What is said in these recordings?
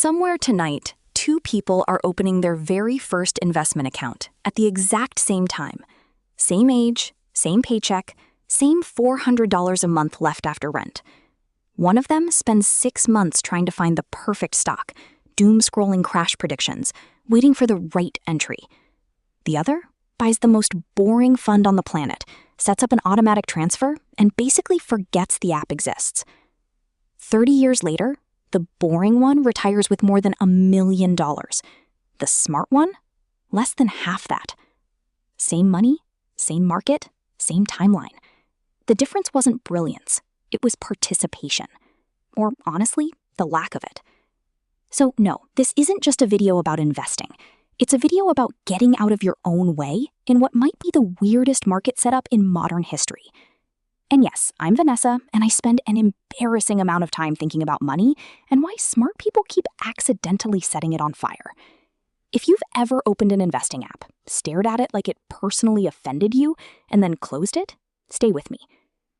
Somewhere tonight, two people are opening their very first investment account at the exact same time. Same age, same paycheck, same $400 a month left after rent. One of them spends 6 months trying to find the perfect stock, doom-scrolling crash predictions, waiting for the right entry. The other buys the most boring fund on the planet, sets up an automatic transfer, and basically forgets the app exists. 30 years later, the boring one retires with more than $1 million. The smart one? Less than half that. Same money, same market, same timeline. The difference wasn't brilliance, it was participation. Or honestly, the lack of it. So no, this isn't just a video about investing. It's a video about getting out of your own way in what might be the weirdest market setup in modern history. And yes, I'm Vanessa, and I spend an embarrassing amount of time thinking about money and why smart people keep accidentally setting it on fire. If you've ever opened an investing app, stared at it like it personally offended you, and then closed it, stay with me.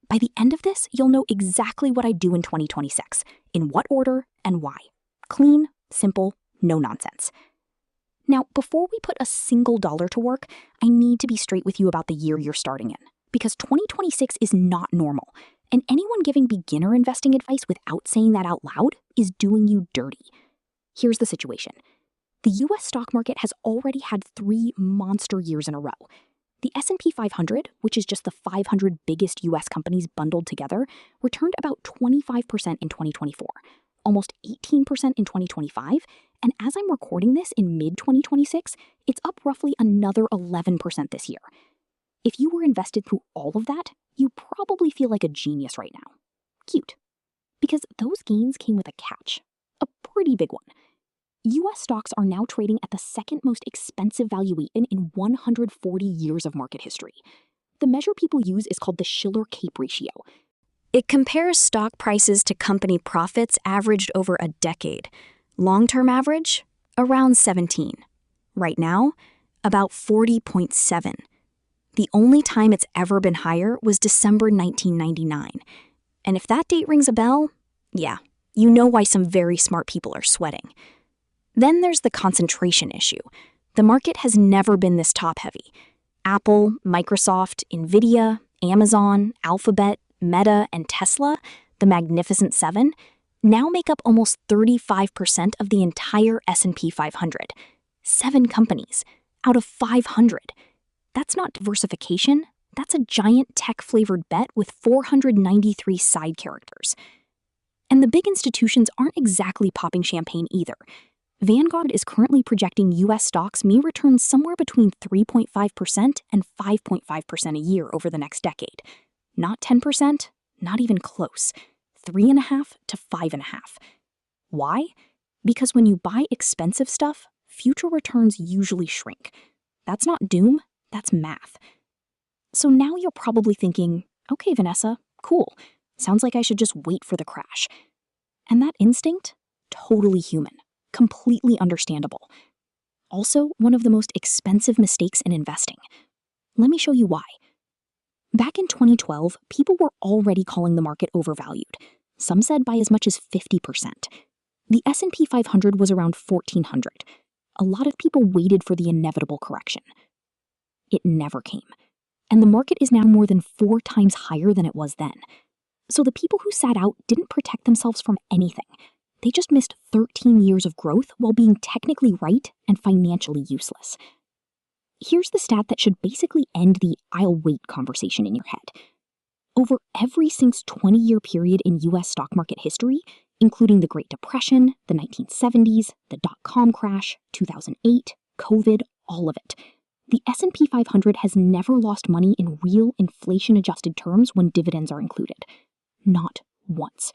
By the end of this, you'll know exactly what I do in 2026, in what order and why. Clean, simple, no nonsense. Now, before we put a single dollar to work, I need to be straight with you about the year you're starting in. Because 2026 is not normal, and anyone giving beginner investing advice without saying that out loud is doing you dirty. Here's the situation. The US stock market has already had 3 monster years in a row. The S&P 500, which is just the 500 biggest US companies bundled together, returned about 25% in 2024, almost 18% in 2025, and as I'm recording this in mid-2026, it's up roughly another 11% this year. If you were invested through all of that, you probably feel like a genius right now. Cute. Because those gains came with a catch. A pretty big one. US stocks are now trading at the second most expensive valuation in 140 years of market history. The measure people use is called the Shiller-Cape ratio. It compares stock prices to company profits averaged over a decade. Long-term average? Around 17. Right now, about 40.7. The only time it's ever been higher was December 1999. And if that date rings a bell, yeah, you know why some very smart people are sweating. Then there's the concentration issue. The market has never been this top-heavy. Apple, Microsoft, Nvidia, Amazon, Alphabet, Meta, and Tesla, the Magnificent Seven, now make up almost 35% of the entire S&P 500. 7 companies out of 500. That's not diversification, that's a giant tech-flavored bet with 493 side characters. And the big institutions aren't exactly popping champagne either. Vanguard is currently projecting US stocks may return somewhere between 3.5% and 5.5% a year over the next decade. Not 10%, not even close. 3.5 to 5.5. Why? Because when you buy expensive stuff, future returns usually shrink. That's not doom. That's math. So now you're probably thinking, okay, Vanessa, cool. Sounds like I should just wait for the crash. And that instinct? Totally human. Completely understandable. Also, one of the most expensive mistakes in investing. Let me show you why. Back in 2012, people were already calling the market overvalued. Some said by as much as 50%. The S&P 500 was around 1,400. A lot of people waited for the inevitable correction. It never came. And the market is now more than 4 times higher than it was then. So the people who sat out didn't protect themselves from anything. They just missed 13 years of growth while being technically right and financially useless. Here's the stat that should basically end the "I'll wait" conversation in your head. Over every since 20-year period in US stock market history, including the Great Depression, the 1970s, the dot-com crash, 2008, COVID, all of it, the S&P 500 has never lost money in real inflation-adjusted terms when dividends are included. Not once.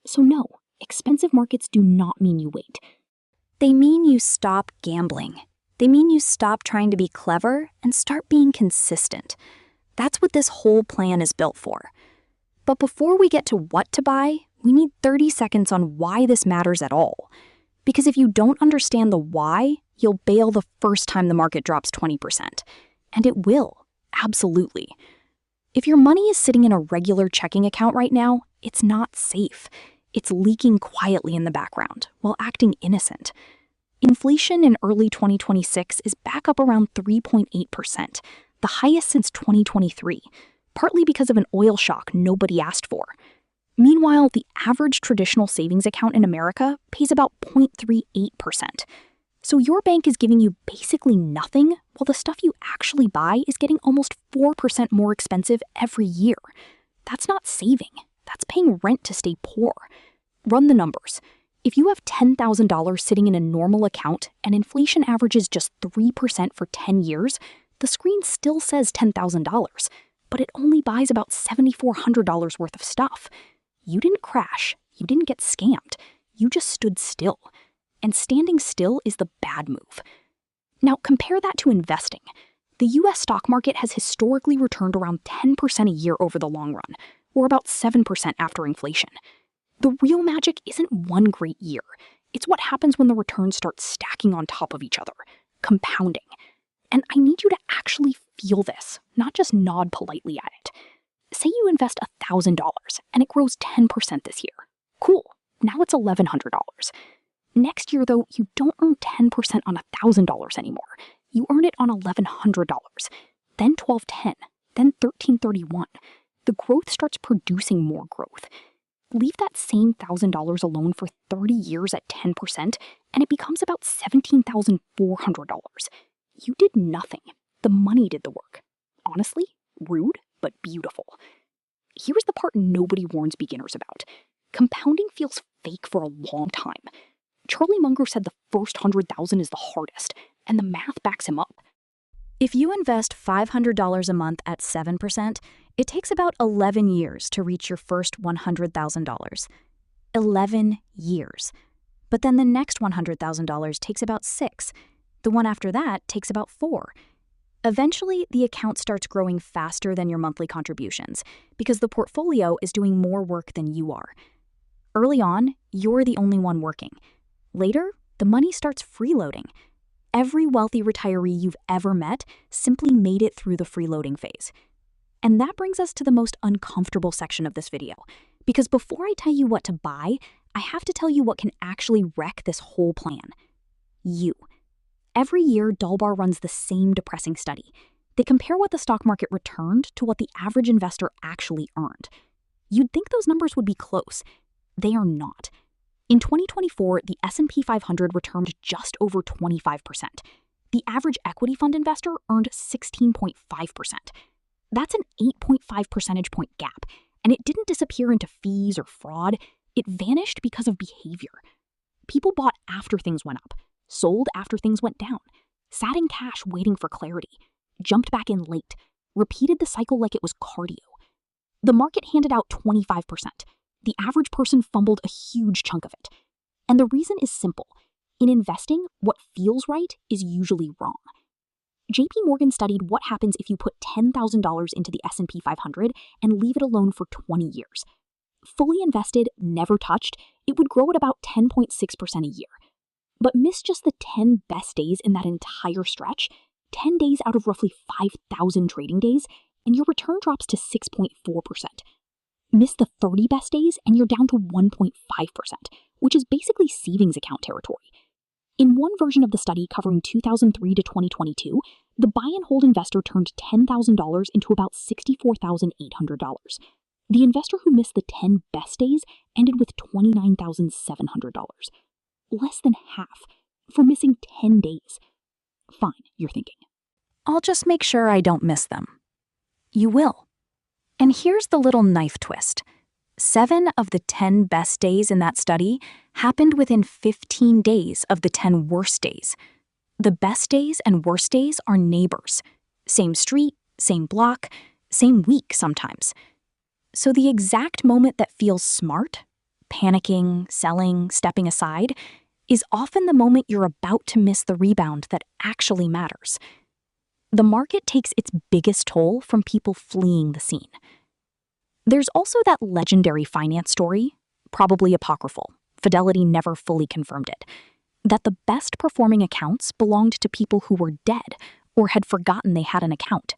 So no, expensive markets do not mean you wait. They mean you stop gambling. They mean you stop trying to be clever and start being consistent. That's what this whole plan is built for. But before we get to what to buy, we need 30 seconds on why this matters at all. Because if you don't understand the why, you'll bail the first time the market drops 20%. And it will, absolutely. If your money is sitting in a regular checking account right now, it's not safe. It's leaking quietly in the background while acting innocent. Inflation in early 2026 is back up around 3.8%, the highest since 2023, partly because of an oil shock nobody asked for. Meanwhile, the average traditional savings account in America pays about 0.38%. So your bank is giving you basically nothing, while the stuff you actually buy is getting almost 4% more expensive every year. That's not saving. That's paying rent to stay poor. Run the numbers. If you have $10,000 sitting in a normal account and inflation averages just 3% for 10 years, the screen still says $10,000, but it only buys about $7,400 worth of stuff. You didn't crash. You didn't get scammed. You just stood still. And standing still is the bad move. Now, compare that to investing. The US stock market has historically returned around 10% a year over the long run, or about 7% after inflation. The real magic isn't one great year. It's what happens when the returns start stacking on top of each other, compounding. And I need you to actually feel this, not just nod politely at it. Say you invest $1,000 and it grows 10% this year. Cool, now it's $1,100. Next year, though, you don't earn 10% on $1,000 anymore. You earn it on $1,100, then $1,210, then $1,331. The growth starts producing more growth. Leave that same $1,000 alone for 30 years at 10%, and it becomes about $17,400. You did nothing. The money did the work. Honestly, rude, but beautiful. Here's the part nobody warns beginners about. Compounding feels fake for a long time. Charlie Munger said the first 100,000 is the hardest, and the math backs him up. If you invest $500 a month at 7%, it takes about 11 years to reach your first $100,000. 11 years. But then the next $100,000 takes about 6. The one after that takes about 4. Eventually, the account starts growing faster than your monthly contributions because the portfolio is doing more work than you are. Early on, you're the only one working. Later, the money starts freeloading. Every wealthy retiree you've ever met simply made it through the freeloading phase. And that brings us to the most uncomfortable section of this video, because before I tell you what to buy, I have to tell you what can actually wreck this whole plan. You. Every year, Dalbar runs the same depressing study. They compare what the stock market returned to what the average investor actually earned. You'd think those numbers would be close. They are not. In 2024, the S&P 500 returned just over 25%. The average equity fund investor earned 16.5%. That's an 8.5 percentage point gap, and it didn't disappear into fees or fraud. It vanished because of behavior. People bought after things went up, sold after things went down, sat in cash waiting for clarity, jumped back in late, repeated the cycle like it was cardio. The market handed out 25%. The average person fumbled a huge chunk of it. And the reason is simple. In investing, what feels right is usually wrong. JP Morgan studied what happens if you put $10,000 into the S&P 500 and leave it alone for 20 years. Fully invested, never touched, it would grow at about 10.6% a year. But miss just the 10 best days in that entire stretch, 10 days out of roughly 5,000 trading days, and your return drops to 6.4%. Miss the 30 best days and you're down to 1.5%, which is basically savings account territory. In one version of the study covering 2003 to 2022, the buy and hold investor turned $10,000 into about $64,800. The investor who missed the 10 best days ended with $29,700. Less than half for missing 10 days. Fine, you're thinking. I'll just make sure I don't miss them. You will. And here's the little knife twist. 7 of the 10 best days in that study happened within 15 days of the 10 worst days. The best days and worst days are neighbors. Same street, same block, same week sometimes. So the exact moment that feels smart, panicking, selling, stepping aside, is often the moment you're about to miss the rebound that actually matters. The market takes its biggest toll from people fleeing the scene. There's also that legendary finance story, probably apocryphal, Fidelity never fully confirmed it, that the best performing accounts belonged to people who were dead or had forgotten they had an account.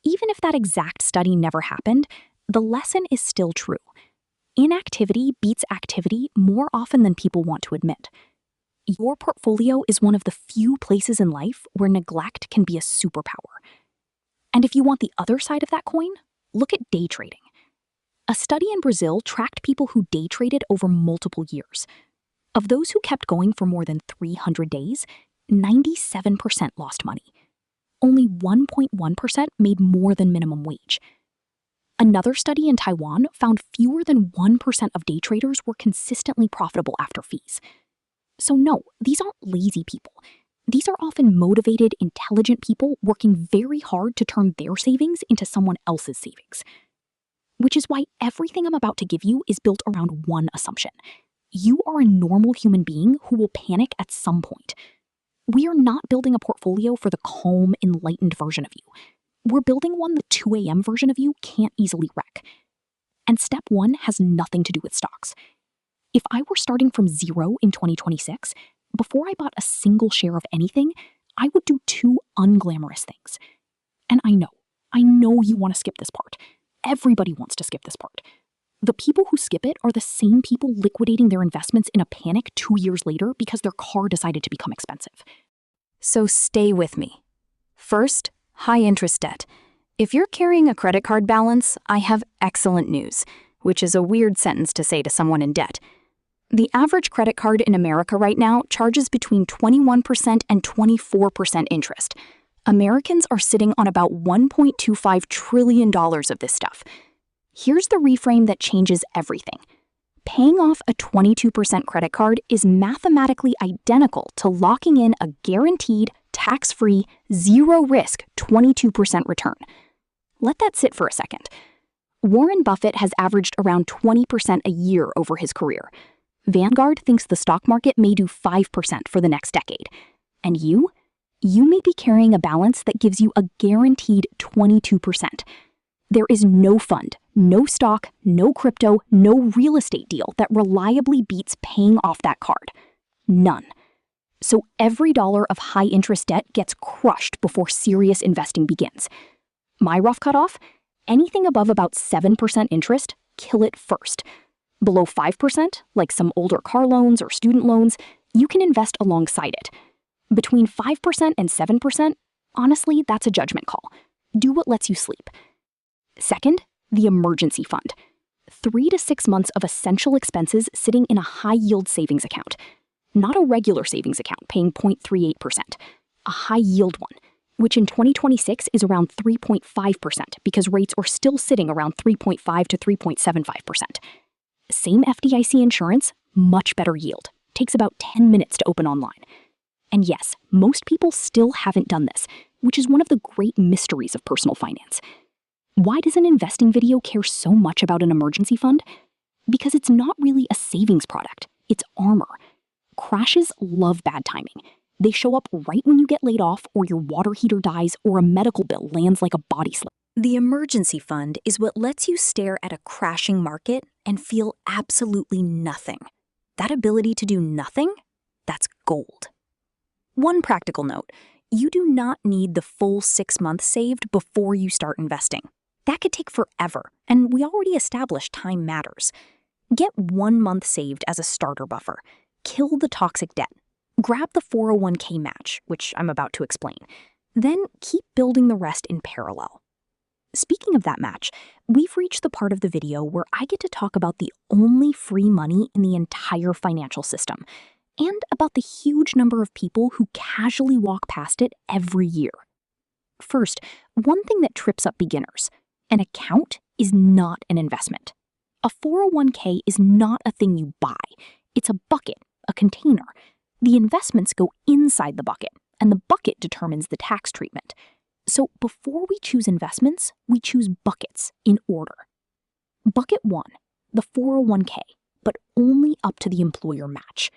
Even if that exact study never happened, the lesson is still true. Inactivity beats activity more often than people want to admit. Your portfolio is one of the few places in life where neglect can be a superpower. And if you want the other side of that coin, look at day trading. A study in Brazil tracked people who day traded over multiple years. Of those who kept going for more than 300 days, 97% lost money. Only 1.1% made more than minimum wage. Another study in Taiwan found fewer than 1% of day traders were consistently profitable after fees. So no, these aren't lazy people. These are often motivated, intelligent people working very hard to turn their savings into someone else's savings. Which is why everything I'm about to give you is built around one assumption. You are a normal human being who will panic at some point. We are not building a portfolio for the calm, enlightened version of you. We're building one the 2 a.m. version of you can't easily wreck. And step one has nothing to do with stocks. If I were starting from zero in 2026, before I bought a single share of anything, I would do two unglamorous things. And I know you want to skip this part. Everybody wants to skip this part. The people who skip it are the same people liquidating their investments in a panic 2 years later because their car decided to become expensive. So stay with me. First, high interest debt. If you're carrying a credit card balance, I have excellent news, which is a weird sentence to say to someone in debt. The average credit card in America right now charges between 21% and 24% interest. Americans are sitting on about $1.25 trillion of this stuff. Here's the reframe that changes everything. Paying off a 22% credit card is mathematically identical to locking in a guaranteed, tax-free, zero-risk 22% return. Let that sit for a second. Warren Buffett has averaged around 20% a year over his career. Vanguard thinks the stock market may do 5% for the next decade. And you may be carrying a balance that gives you a guaranteed 22%. There is no fund, no stock, no crypto, no real estate deal that reliably beats paying off that card. None. So every dollar of high-interest debt gets crushed before serious investing begins. My rough cutoff? Anything above about 7% interest, kill it first. Below 5%, like some older car loans or student loans, you can invest alongside it. Between 5% and 7%, honestly, that's a judgment call. Do what lets you sleep. Second, the emergency fund. 3 to 6 months of essential expenses sitting in a high-yield savings account. Not a regular savings account paying 0.38%, a high-yield one, which in 2026 is around 3.5% because rates are still sitting around 3.5 to 3.75%. Same FDIC insurance, much better yield. Takes about 10 minutes to open online. And yes, most people still haven't done this, which is one of the great mysteries of personal finance. Why does an investing video care so much about an emergency fund? Because it's not really a savings product, it's armor. Crashes love bad timing. They show up right when you get laid off or your water heater dies or a medical bill lands like a body slam. The emergency fund is what lets you stare at a crashing market and feel absolutely nothing. That ability to do nothing? That's gold. One practical note, you do not need the full 6 months saved before you start investing. That could take forever, and we already established time matters. Get 1 month saved as a starter buffer. Kill the toxic debt. Grab the 401k match, which I'm about to explain. Then keep building the rest in parallel. Speaking of that match, we've reached the part of the video where I get to talk about the only free money in the entire financial system, and about the huge number of people who casually walk past it every year. First, one thing that trips up beginners: an account is not an investment. A 401k is not a thing you buy. It's a bucket, a container. The investments go inside the bucket, and the bucket determines the tax treatment. So before we choose investments, we choose buckets in order. Bucket 1, the 401k, but only up to the employer match.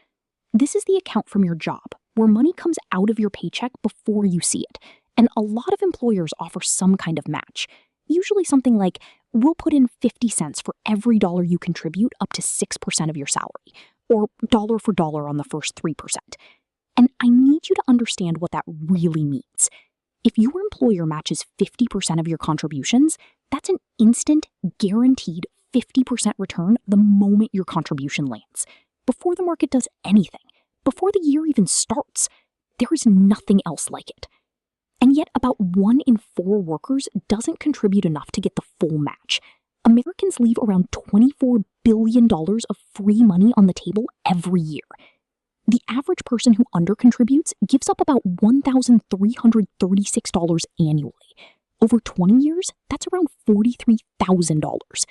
This is the account from your job, where money comes out of your paycheck before you see it, and a lot of employers offer some kind of match. Usually something like, we'll put in 50 cents for every dollar you contribute up to 6% of your salary, or dollar for dollar on the first 3%. And I need you to understand what that really means. If your employer matches 50% of your contributions, that's an instant, guaranteed 50% return the moment your contribution lands, before the market does anything, before the year even starts. There is nothing else like it. And yet about 1 in 4 workers doesn't contribute enough to get the full match. Americans leave around $24 billion of free money on the table every year. The average person who undercontributes gives up about $1,336 annually. Over 20 years, that's around $43,000.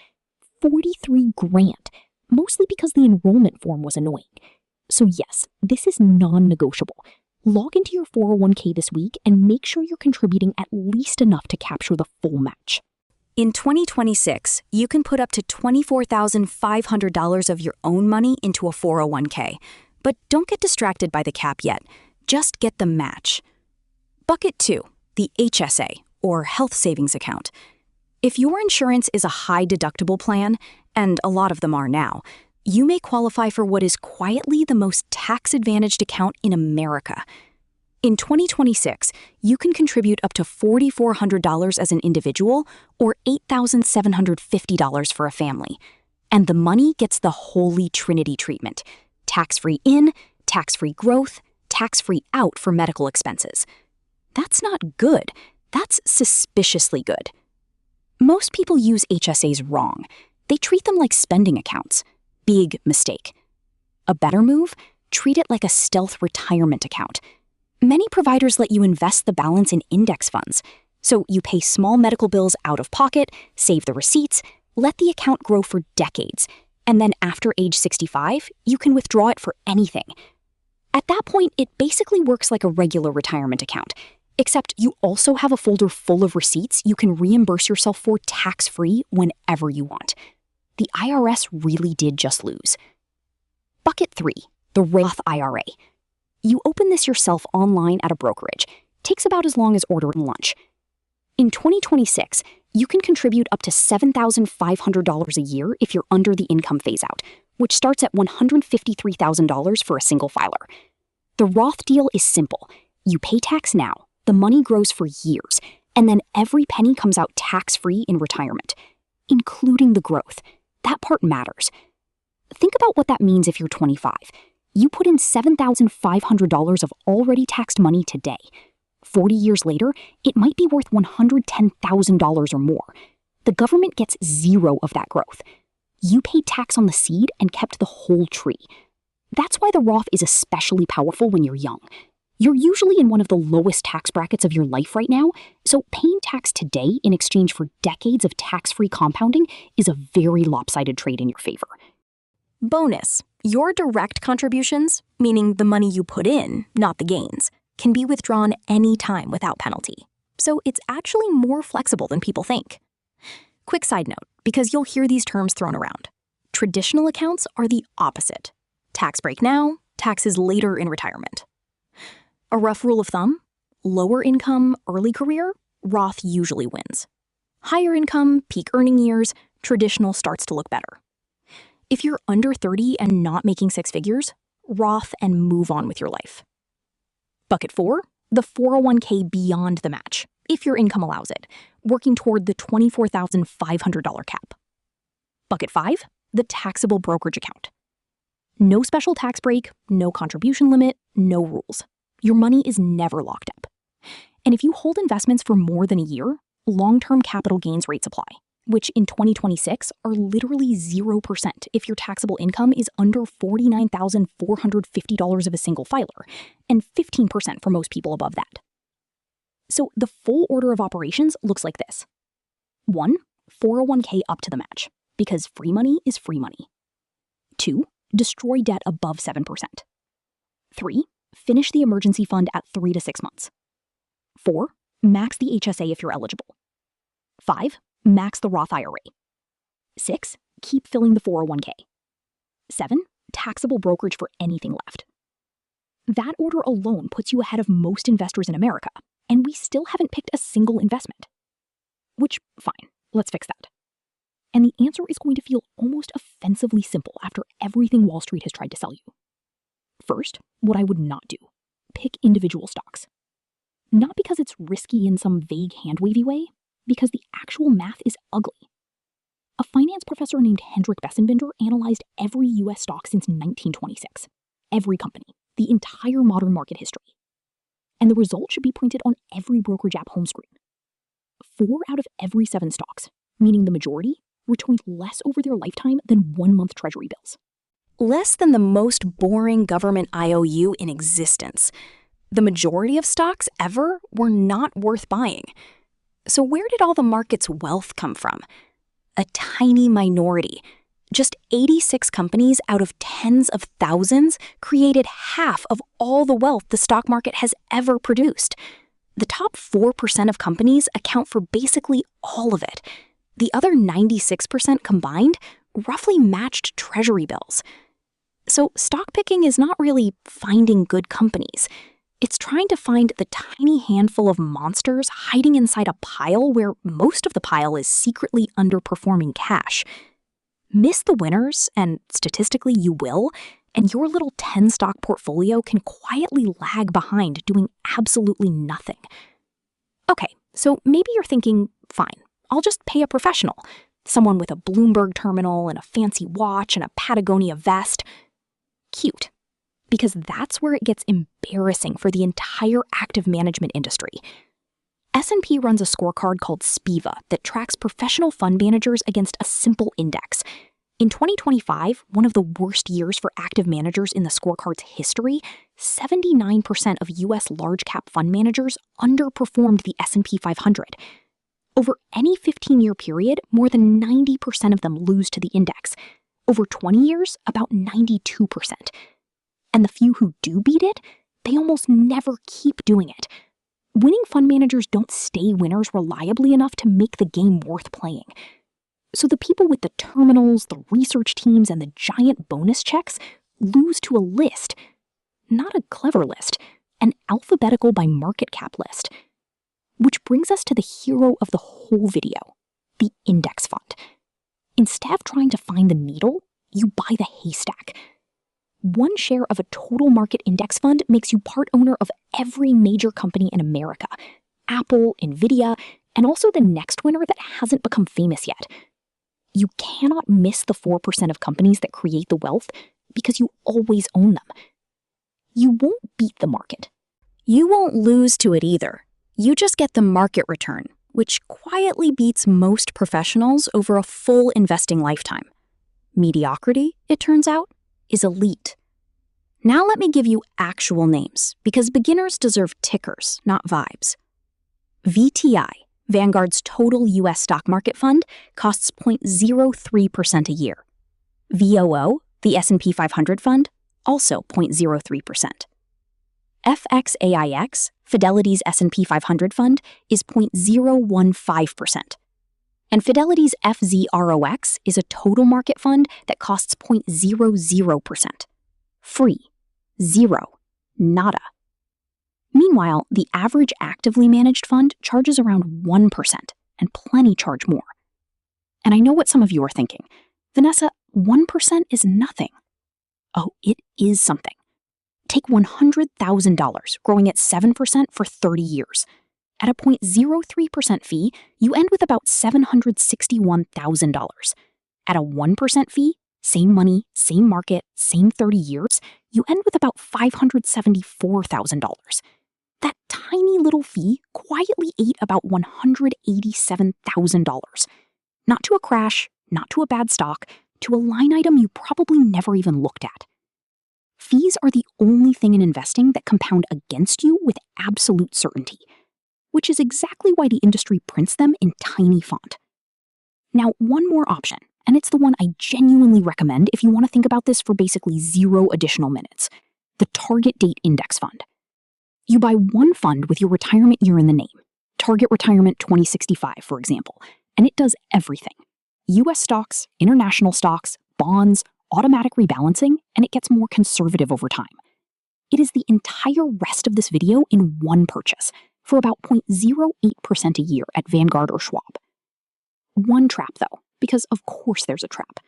43 grand, mostly because the enrollment form was annoying. So yes, this is non-negotiable. Log into your 401k this week and make sure you're contributing at least enough to capture the full match. In 2026, you can put up to $24,500 of your own money into a 401k. But don't get distracted by the cap yet. Just get the match. Bucket 2, the HSA, or health savings account. If your insurance is a high-deductible plan, and a lot of them are now, you may qualify for what is quietly the most tax-advantaged account in America. In 2026, you can contribute up to $4,400 as an individual or $8,750 for a family. And the money gets the Holy Trinity treatment: tax-free in, tax-free growth, tax-free out for medical expenses. That's not good. That's suspiciously good. Most people use HSAs wrong. They treat them like spending accounts. Big mistake. A better move? Treat it like a stealth retirement account. Many providers let you invest the balance in index funds. So you pay small medical bills out of pocket, save the receipts, let the account grow for decades, and then after age 65, you can withdraw it for anything. At that point, it basically works like a regular retirement account, except you also have a folder full of receipts you can reimburse yourself for tax-free whenever you want. The IRS really did just lose. Bucket 3, the Roth IRA. You open this yourself online at a brokerage. Takes about as long as ordering lunch. In 2026, you can contribute up to $7,500 a year if you're under the income phase-out, which starts at $153,000 for a single filer. The Roth deal is simple. You pay tax now, the money grows for years, and then every penny comes out tax-free in retirement, including the growth. That part matters. Think about what that means if you're 25. You put in $7,500 of already taxed money today. 40 years later, it might be worth $110,000 or more. The government gets zero of that growth. You paid tax on the seed and kept the whole tree. That's why the Roth is especially powerful when you're young. You're usually in one of the lowest tax brackets of your life right now, so paying tax today in exchange for decades of tax-free compounding is a very lopsided trade in your favor. Bonus: your direct contributions, meaning the money you put in, not the gains, can be withdrawn anytime without penalty. So it's actually more flexible than people think. Quick side note, because you'll hear these terms thrown around. Traditional accounts are the opposite. Tax break now, taxes later in retirement. A rough rule of thumb: lower income, early career, Roth usually wins. Higher income, peak earning years, traditional starts to look better. If you're under 30 and not making 6 figures, Roth and move on with your life. Bucket 4, the 401k beyond the match, if your income allows it, working toward the $24,500 cap. Bucket 5, the taxable brokerage account. No special tax break, no contribution limit, no rules. Your money is never locked up. And if you hold investments for more than a year, long-term capital gains rates apply, which in 2026 are literally 0% if your taxable income is under $49,450 of a single filer, and 15% for most people above that. So the full order of operations looks like this. 1, 401k up to the match, because free money is free money. 2, destroy debt above 7%. 3, finish the emergency fund at 3 to 6 months. 4, max the HSA if you're eligible. 5, max the Roth IRA. 6, keep filling the 401k. 7, taxable brokerage for anything left. That order alone puts you ahead of most investors in America, and we still haven't picked a single investment. Which, fine, let's fix that. And the answer is going to feel almost offensively simple after everything Wall Street has tried to sell you. First, what I would not do: pick individual stocks. Not because it's risky in some vague hand-wavy way, because the actual math is ugly. A finance professor named Hendrik Bessenbinder analyzed every US stock since 1926. Every company, the entire modern market history. And the result should be printed on every brokerage app home screen. 4 out of every 7 stocks, meaning the majority, returned less over their lifetime than 1-month treasury bills. Less than the most boring government IOU in existence. The majority of stocks ever were not worth buying. So where did all the market's wealth come from? A tiny minority. Just 86 companies out of tens of thousands created half of all the wealth the stock market has ever produced. The top 4% of companies account for basically all of it. The other 96% combined roughly matched treasury bills. So stock picking is not really finding good companies. It's trying to find the tiny handful of monsters hiding inside a pile where most of the pile is secretly underperforming cash. Miss the winners, and statistically you will, and your little 10-stock portfolio can quietly lag behind doing absolutely nothing. Okay, so maybe you're thinking, fine, I'll just pay a professional, someone with a Bloomberg terminal and a fancy watch and a Patagonia vest. Cute. Because that's where it gets embarrassing for the entire active management industry. S&P runs a scorecard called SPIVA that tracks professional fund managers against a simple index. In 2025, one of the worst years for active managers in the scorecard's history, 79% of US large-cap fund managers underperformed the S&P 500. Over any 15-year period, more than 90% of them lose to the index. Over 20 years, about 92%. And the few who do beat it, they almost never keep doing it. Winning fund managers don't stay winners reliably enough to make the game worth playing. So the people with the terminals, the research teams, and the giant bonus checks lose to a list. Not a clever list, an alphabetical by market cap list. Which brings us to the hero of the whole video, the index fund. Instead of trying to find the needle, you buy the haystack. One share of a total market index fund makes you part owner of every major company in America, Apple, Nvidia, and also the next winner that hasn't become famous yet. You cannot miss the 4% of companies that create the wealth because you always own them. You won't beat the market. You won't lose to it either. You just get the market return, which quietly beats most professionals over a full investing lifetime. Mediocrity, it turns out, is elite. Now let me give you actual names, because beginners deserve tickers, not vibes. VTI, Vanguard's total US stock market fund, costs 0.03% a year. VOO, the S&P 500 fund, also 0.03%. FXAIX, Fidelity's S&P 500 fund, is 0.015%. And Fidelity's FZROX is a total market fund that costs 0.00%. Free. Zero. Nada. Meanwhile, the average actively managed fund charges around 1%, and plenty charge more. And I know what some of you are thinking. Vanessa, 1% is nothing. Oh, it is something. Take $100,000, growing at 7% for 30 years. At a 0.03% fee, you end with about $761,000. At a 1% fee, same money, same market, same 30 years, you end with about $574,000. That tiny little fee quietly ate about $187,000. Not to a crash, not to a bad stock, to a line item you probably never even looked at. Fees are the only thing in investing that compound against you with absolute certainty, which is exactly why the industry prints them in tiny font. Now, one more option, and it's the one I genuinely recommend if you want to think about this for basically 0 additional minutes: the Target Date Index Fund. You buy one fund with your retirement year in the name, Target Retirement 2065, for example, and it does everything: US stocks, international stocks, bonds, automatic rebalancing, and it gets more conservative over time. It is the entire rest of this video in one purchase, for about 0.08% a year at Vanguard or Schwab. One trap, though, because of course there's a trap.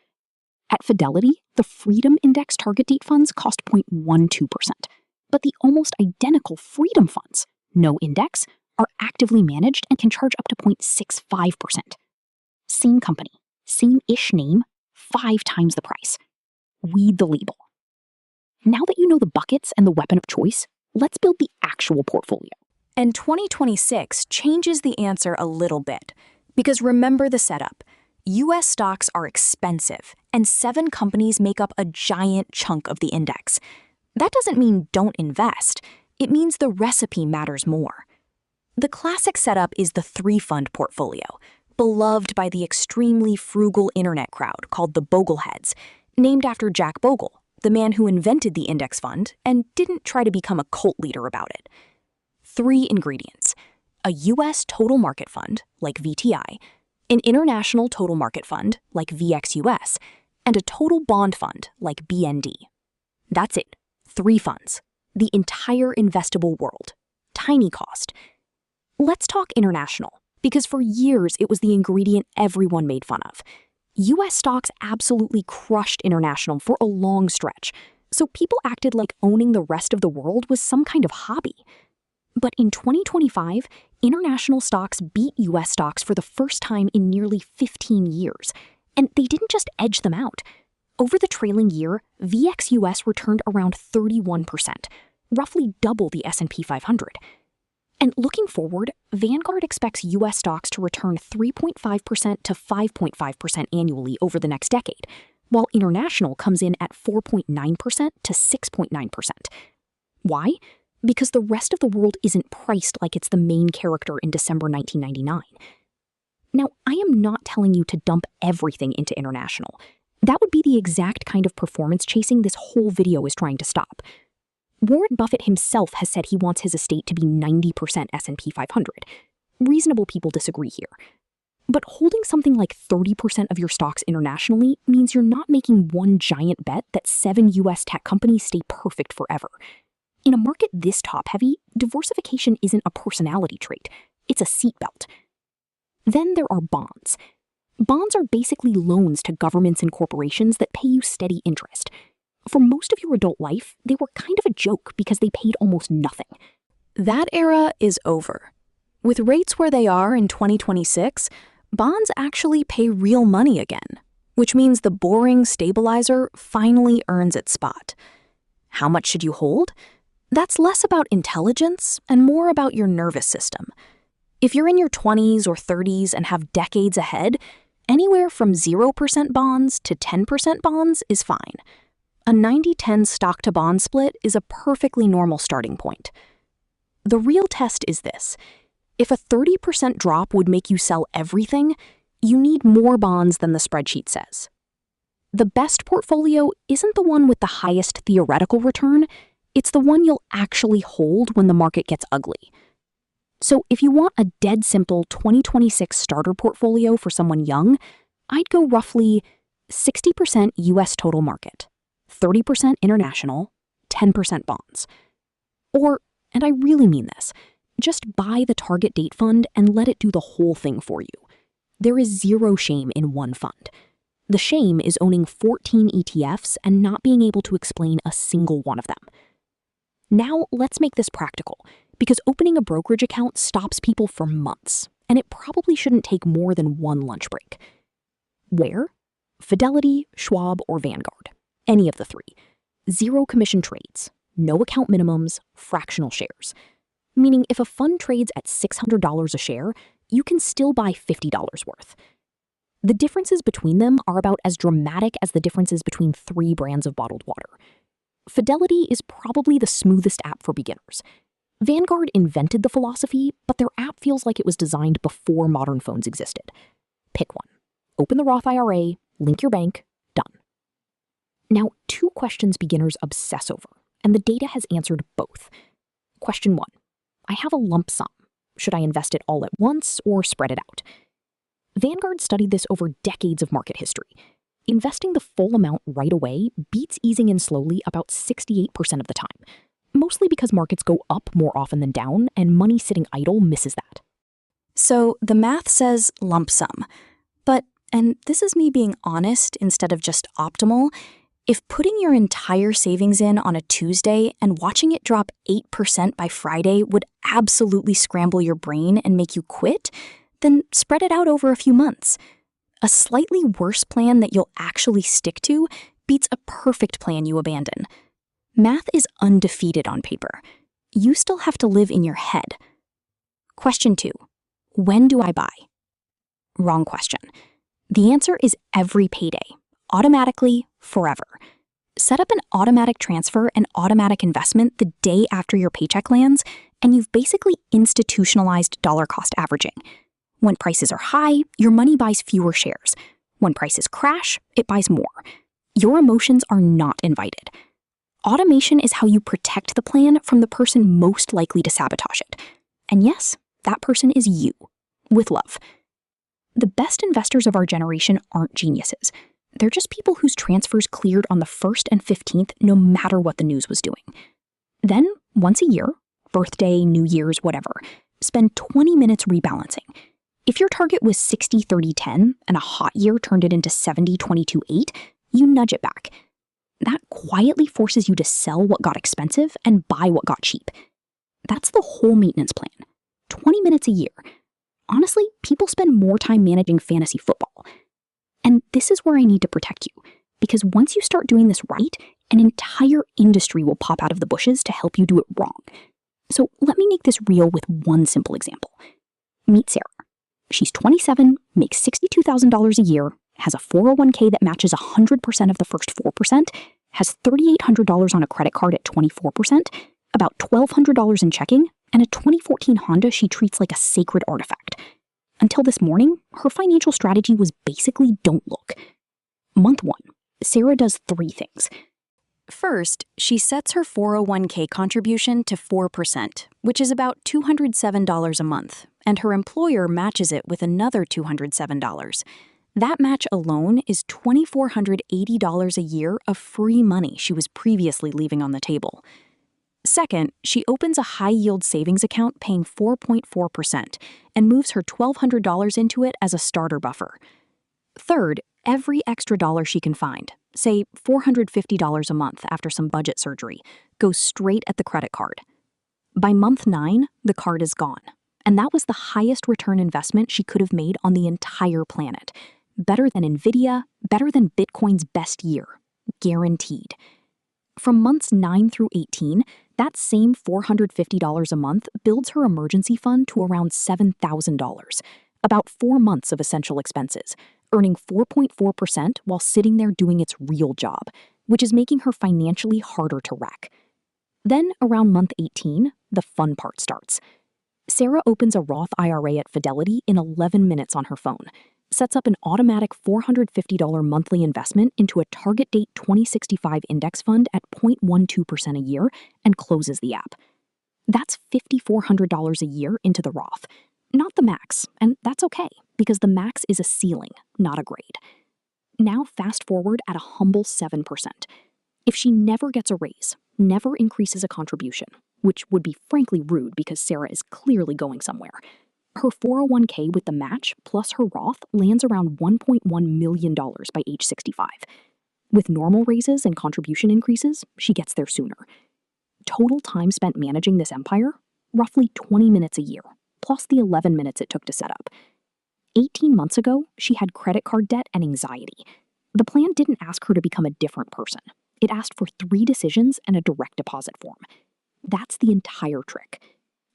At Fidelity, the Freedom Index target date funds cost 0.12%, but the almost identical Freedom funds, no index, are actively managed and can charge up to 0.65%. Same company, Same-ish name, 5 times the price. Read the label. Now that you know the buckets and the weapon of choice, let's build the actual portfolio. And 2026 changes the answer a little bit. Because remember the setup. U.S. stocks are expensive, and 7 companies make up a giant chunk of the index. That doesn't mean don't invest. It means the recipe matters more. The classic setup is the 3-fund portfolio, beloved by the extremely frugal internet crowd called the Bogleheads, named after Jack Bogle, the man who invented the index fund and didn't try to become a cult leader about it. 3 ingredients: a U.S. total market fund, like VTI, an international total market fund, like VXUS, and a total bond fund, like BND. That's it. 3 funds. The entire investable world. Tiny cost. Let's talk international, because for years it was the ingredient everyone made fun of. U.S. stocks absolutely crushed international for a long stretch, so people acted like owning the rest of the world was some kind of hobby. But in 2025, international stocks beat U.S. stocks for the first time in nearly 15 years, and they didn't just edge them out. Over the trailing year, VXUS returned around 31%, roughly double the S&P 500. And looking forward, Vanguard expects U.S. stocks to return 3.5% to 5.5% annually over the next decade, while international comes in at 4.9% to 6.9%. Why? Because the rest of the world isn't priced like it's the main character in December 1999. Now, I am not telling you to dump everything into international. That would be the exact kind of performance chasing this whole video is trying to stop. Warren Buffett himself has said he wants his estate to be 90% S&P 500. Reasonable people disagree here. But holding something like 30% of your stocks internationally means you're not making one giant bet that 7 U.S. tech companies stay perfect forever. In a market this top-heavy, diversification isn't a personality trait. It's a seatbelt. Then there are bonds. Bonds are basically loans to governments and corporations that pay you steady interest. For most of your adult life, they were kind of a joke because they paid almost nothing. That era is over. With rates where they are in 2026, bonds actually pay real money again, which means the boring stabilizer finally earns its spot. How much should you hold? That's less about intelligence and more about your nervous system. If you're in your 20s or 30s and have decades ahead, anywhere from 0% bonds to 10% bonds is fine. A 90-10 stock-to-bond split is a perfectly normal starting point. The real test is this. If a 30% drop would make you sell everything, you need more bonds than the spreadsheet says. The best portfolio isn't the one with the highest theoretical return, it's the one you'll actually hold when the market gets ugly. So if you want a dead simple 2026 starter portfolio for someone young, I'd go roughly 60% US total market, 30% international, 10% bonds. Or, and I really mean this, just buy the target date fund and let it do the whole thing for you. There is zero shame in one fund. The shame is owning 14 ETFs and not being able to explain a single one of them. Now let's make this practical, because opening a brokerage account stops people for months, and it probably shouldn't take more than one lunch break. Where? Fidelity, Schwab, or Vanguard. Any of the 3. 0 commission trades, no account minimums, fractional shares. Meaning if a fund trades at $600 a share, you can still buy $50 worth. The differences between them are about as dramatic as the differences between 3 brands of bottled water. Fidelity is probably the smoothest app for beginners. Vanguard invented the philosophy, but their app feels like it was designed before modern phones existed. Pick one. Open the Roth IRA, link your bank, done. Now, 2 questions beginners obsess over, and the data has answered both. Question 1. I have a lump sum. Should I invest it all at once or spread it out? Vanguard studied this over decades of market history. Investing the full amount right away beats easing in slowly about 68% of the time, mostly because markets go up more often than down, and money sitting idle misses that. So the math says lump sum. But, and this is me being honest instead of just optimal, if putting your entire savings in on a Tuesday and watching it drop 8% by Friday would absolutely scramble your brain and make you quit, then spread it out over a few months. A slightly worse plan that you'll actually stick to beats a perfect plan you abandon. Math is undefeated on paper. You still have to live in your head. Question 2. When do I buy? Wrong question. The answer is every payday, automatically, forever. Set up an automatic transfer and automatic investment the day after your paycheck lands, and you've basically institutionalized dollar cost averaging. When prices are high, your money buys fewer shares. When prices crash, it buys more. Your emotions are not invited. Automation is how you protect the plan from the person most likely to sabotage it. And yes, that person is you, with love. The best investors of our generation aren't geniuses. They're just people whose transfers cleared on the 1st and 15th no matter what the news was doing. Then, once a year, birthday, New Year's, whatever, spend 20 minutes rebalancing. If your target was 60-30-10 and a hot year turned it into 70-22-8, you nudge it back. That quietly forces you to sell what got expensive and buy what got cheap. That's the whole maintenance plan. 20 minutes a year. Honestly, people spend more time managing fantasy football. And this is where I need to protect you, because once you start doing this right, an entire industry will pop out of the bushes to help you do it wrong. So let me make this real with one simple example. Meet Sarah. She's 27, makes $62,000 a year, has a 401k that matches 100% of the first 4%, has $3,800 on a credit card at 24%, about $1,200 in checking, and a 2014 Honda she treats like a sacred artifact. Until this morning, her financial strategy was basically don't look. Month 1, Sarah does 3 things. First, she sets her 401k contribution to 4%, which is about $207 a month, and her employer matches it with another $207. That match alone is $2,480 a year of free money she was previously leaving on the table. Second, she opens a high-yield savings account paying 4.4% and moves her $1,200 into it as a starter buffer. Third, every extra dollar she can find, say $450 a month after some budget surgery, goes straight at the credit card. By month 9, the card is gone, and that was the highest return investment she could have made on the entire planet. Better than Nvidia, better than Bitcoin's best year. Guaranteed. From months 9 through 18, that same $450 a month builds her emergency fund to around $7,000, about 4 months of essential expenses, earning 4.4% while sitting there doing its real job, which is making her financially harder to wreck. Then, around month 18, the fun part starts. Sarah opens a Roth IRA at Fidelity in 11 minutes on her phone, sets up an automatic $450 monthly investment into a target date 2065 index fund at 0.12% a year, and closes the app. That's $5,400 a year into the Roth. Not the max, and that's okay, because the max is a ceiling, not a grade. Now fast forward at a humble 7%. If she never gets a raise, never increases a contribution, which would be frankly rude because Sarah is clearly going somewhere, her 401k with the match plus her Roth lands around $1.1 million by age 65. With normal raises and contribution increases, she gets there sooner. Total time spent managing this empire? Roughly 20 minutes a year, plus the 11 minutes it took to set up. 18 months ago, she had credit card debt and anxiety. The plan didn't ask her to become a different person. It asked for 3 decisions and a direct deposit form. That's the entire trick.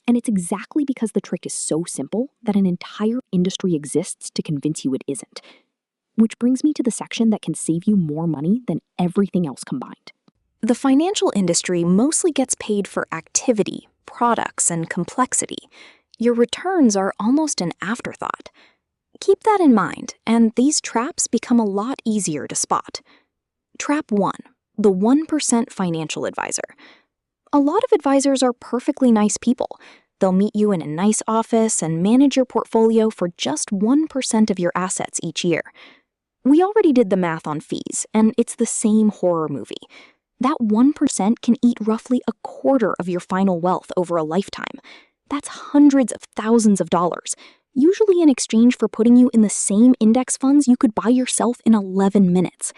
And it's exactly because the trick is so simple that an entire industry exists to convince you it isn't. Which brings me to the section that can save you more money than everything else combined. The financial industry mostly gets paid for activity, products, and complexity. Your returns are almost an afterthought. Keep that in mind, and these traps become a lot easier to spot. Trap 1, the 1% financial advisor. A lot of advisors are perfectly nice people. They'll meet you in a nice office and manage your portfolio for just 1% of your assets each year. We already did the math on fees, and it's the same horror movie. That 1% can eat roughly a quarter of your final wealth over a lifetime. That's hundreds of thousands of dollars, usually in exchange for putting you in the same index funds you could buy yourself in 11 minutes.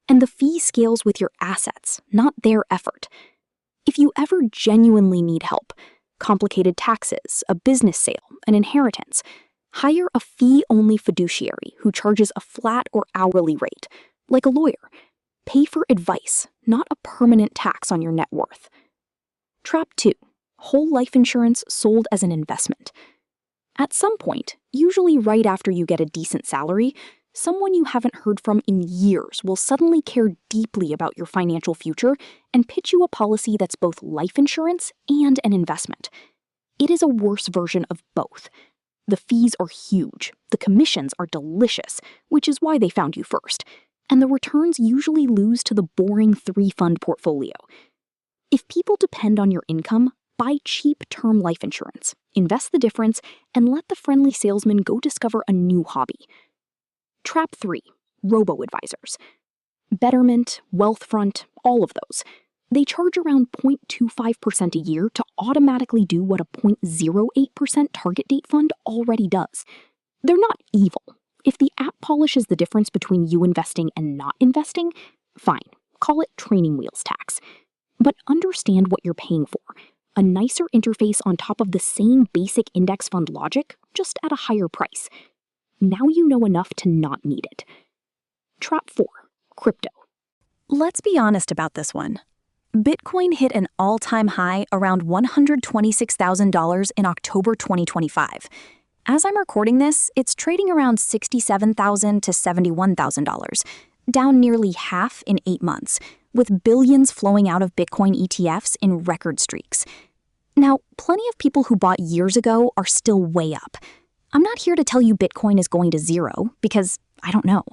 And the fee scales with your assets, not their effort. If you ever genuinely need help, complicated taxes, a business sale, an inheritance, Hire a fee-only fiduciary who charges a flat or hourly rate, like a lawyer. Pay for advice, not a permanent tax on your net worth. Trap 2. Whole life insurance sold as an investment. At some point, usually right after you get a decent salary, someone you haven't heard from in years will suddenly care deeply about your financial future and pitch you a policy that's both life insurance and an investment. It is a worse version of both. The fees are huge, the commissions are delicious, which is why they found you first, and the returns usually lose to the boring 3-fund portfolio. If people depend on your income, buy cheap term life insurance, invest the difference, and let the friendly salesman go discover a new hobby. Trap 3. Robo-advisors. Betterment, Wealthfront, all of those. They charge around 0.25% a year to automatically do what a 0.08% target date fund already does. They're not evil. If the app polishes the difference between you investing and not investing, fine, call it training wheels tax. But understand what you're paying for. A nicer interface on top of the same basic index fund logic, just at a higher price. Now you know enough to not need it. Trap 4. Crypto. Let's be honest about this one. Bitcoin hit an all-time high around $126,000 in October 2025. As I'm recording this, it's trading around $67,000 to $71,000, down nearly half in 8 months, with billions flowing out of Bitcoin ETFs in record streaks. Now, plenty of people who bought years ago are still way up. I'm not here to tell you Bitcoin is going to zero, because I don't know.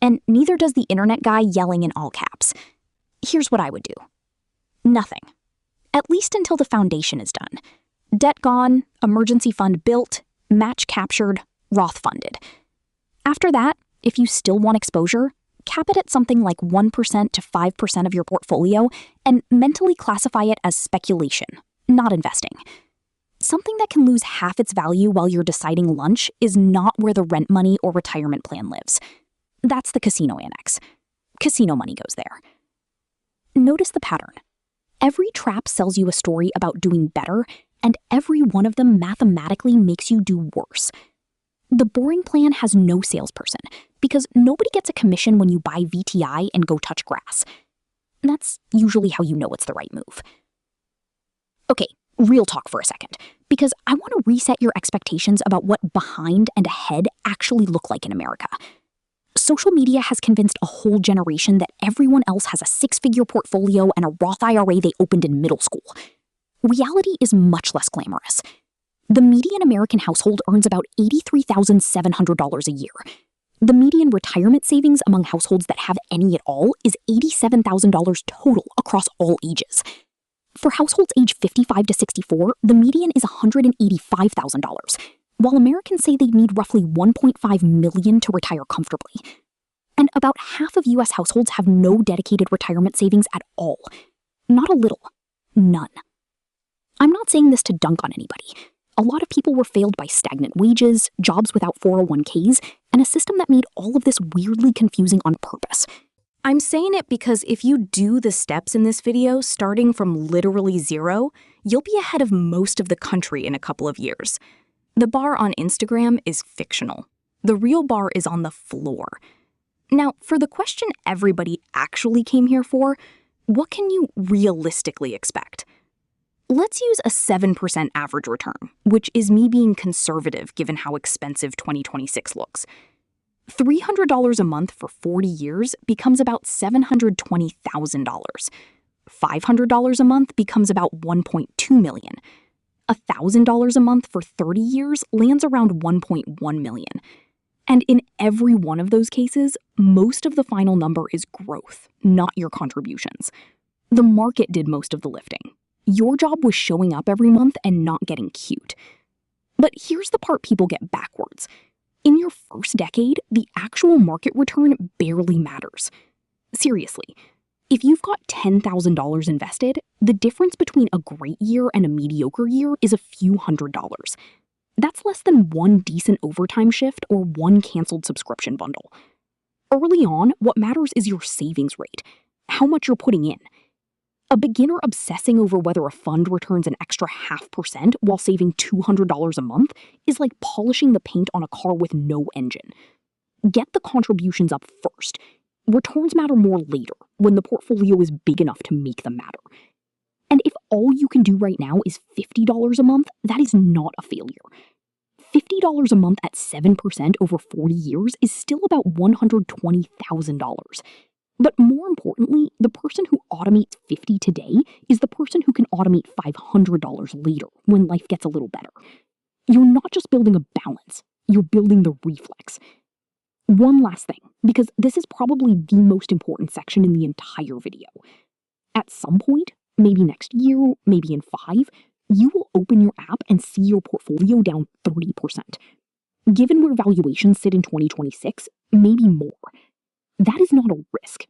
And neither does the internet guy yelling in all caps. Here's what I would do. Nothing. At least until the foundation is done. Debt gone, emergency fund built, match captured, Roth funded. After that, if you still want exposure, cap it at something like 1% to 5% of your portfolio and mentally classify it as speculation, not investing. Something that can lose half its value while you're deciding lunch is not where the rent money or retirement plan lives. That's the casino annex. Casino money goes there. Notice the pattern. Every trap sells you a story about doing better, and every one of them mathematically makes you do worse. The boring plan has no salesperson, because nobody gets a commission when you buy VTI and go touch grass. That's usually how you know it's the right move. Okay, real talk for a second, because I want to reset your expectations about what behind and ahead actually look like in America. Social media has convinced a whole generation that everyone else has a 6-figure portfolio and a Roth IRA they opened in middle school. Reality is much less glamorous. The median American household earns about $83,700 a year. The median retirement savings among households that have any at all is $87,000 total across all ages. For households age 55 to 64, the median is $185,000. While Americans say they'd need roughly $1.5 million to retire comfortably. And about half of US households have no dedicated retirement savings at all. Not a little. None. I'm not saying this to dunk on anybody. A lot of people were failed by stagnant wages, jobs without 401ks, and a system that made all of this weirdly confusing on purpose. I'm saying it because if you do the steps in this video starting from literally zero, you'll be ahead of most of the country in a couple of years. The bar on Instagram is fictional. The real bar is on the floor. Now, for the question everybody actually came here for, what can you realistically expect? Let's use a 7% average return, which is me being conservative given how expensive 2026 looks. $300 a month for 40 years becomes about $720,000. $500 a month becomes about $1.2 million. $1,000 a month for 30 years lands around $1.1 million. And in every one of those cases, most of the final number is growth, not your contributions. The market did most of the lifting. Your job was showing up every month and not getting cute. But here's the part people get backwards. In your first decade, the actual market return barely matters. Seriously. If you've got $10,000 invested, the difference between a great year and a mediocre year is a few $100s. That's less than one decent overtime shift or one canceled subscription bundle. Early on, what matters is your savings rate, how much you're putting in. A beginner obsessing over whether a fund returns an extra 0.5% while saving $200 a month is like polishing the paint on a car with no engine. Get the contributions up first. Returns matter more later, when the portfolio is big enough to make them matter. And if all you can do right now is $50 a month, that is not a failure. $50 a month at 7% over 40 years is still about $120,000. But more importantly, the person who automates $50 today is the person who can automate $500 later when life gets a little better. You're not just building a balance, you're building the reflex. One last thing, because this is probably the most important section in the entire video. At some point, maybe next year, maybe in 5, you will open your app and see your portfolio down 30%. Given where valuations sit in 2026, maybe more. That is not a risk.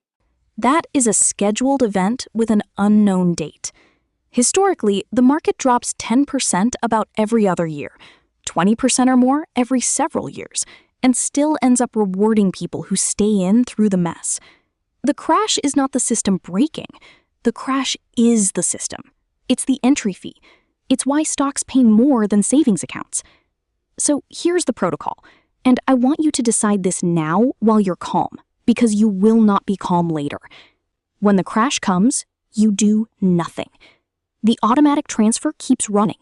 That is a scheduled event with an unknown date. Historically, the market drops 10% about every other year, 20% or more every several years, and still ends up rewarding people who stay in through the mess. The crash is not the system breaking. The crash is the system. It's the entry fee. It's why stocks pay more than savings accounts. So here's the protocol, and I want you to decide this now while you're calm, because you will not be calm later. When the crash comes, you do nothing. The automatic transfer keeps running.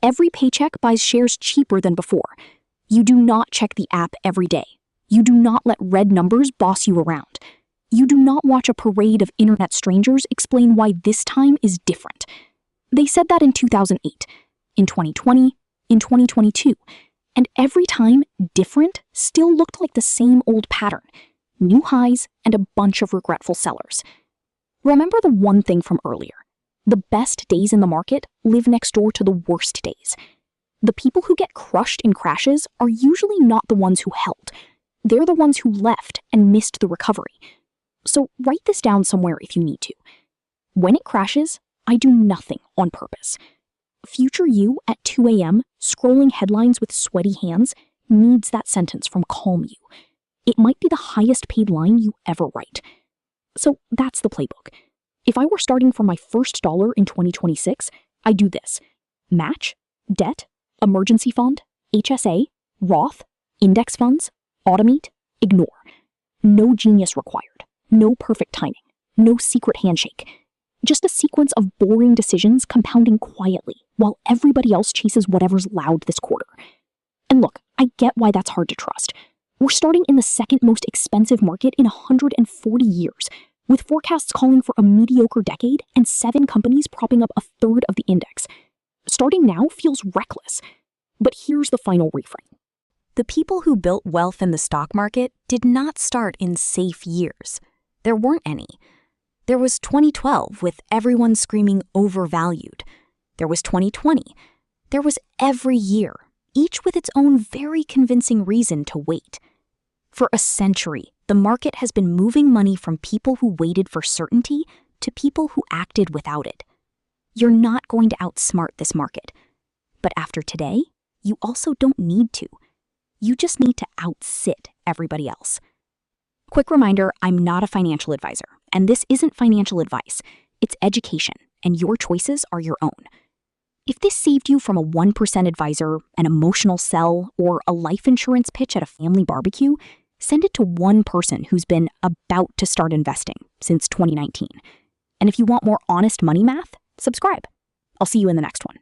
Every paycheck buys shares cheaper than before. You do not check the app every day. You do not let red numbers boss you around. You do not watch a parade of internet strangers explain why this time is different. They said that in 2008, in 2020, in 2022, and every time different still looked like the same old pattern: new highs and a bunch of regretful sellers. Remember the one thing from earlier. The best days in the market live next door to the worst days. The people who get crushed in crashes are usually not the ones who held. They're the ones who left and missed the recovery. So write this down somewhere if you need to. When it crashes, I do nothing on purpose. Future you at 2 a.m. scrolling headlines with sweaty hands needs that sentence from Calm You. It might be the highest paid line you ever write. So that's the playbook. If I were starting from my first dollar in 2026, I'd do this: match, debt, emergency fund, HSA, Roth, index funds, automate, ignore. No genius required. No perfect timing. No secret handshake. Just a sequence of boring decisions compounding quietly while everybody else chases whatever's loud this quarter. And look, I get why that's hard to trust. We're starting in the second most expensive market in 140 years, with forecasts calling for a mediocre decade and 7 companies propping up a third of the index. Starting now feels reckless. But here's the final reframe. The people who built wealth in the stock market did not start in safe years. There weren't any. There was 2012 with everyone screaming overvalued. There was 2020. There was every year, each with its own very convincing reason to wait. For a century, the market has been moving money from people who waited for certainty to people who acted without it. You're not going to outsmart this market. But after today, you also don't need to. You just need to outsit everybody else. Quick reminder, I'm not a financial advisor, and this isn't financial advice. It's education, and your choices are your own. If this saved you from a 1% advisor, an emotional sell, or a life insurance pitch at a family barbecue, send it to one person who's been about to start investing since 2019. And if you want more honest money math, subscribe. I'll see you in the next one.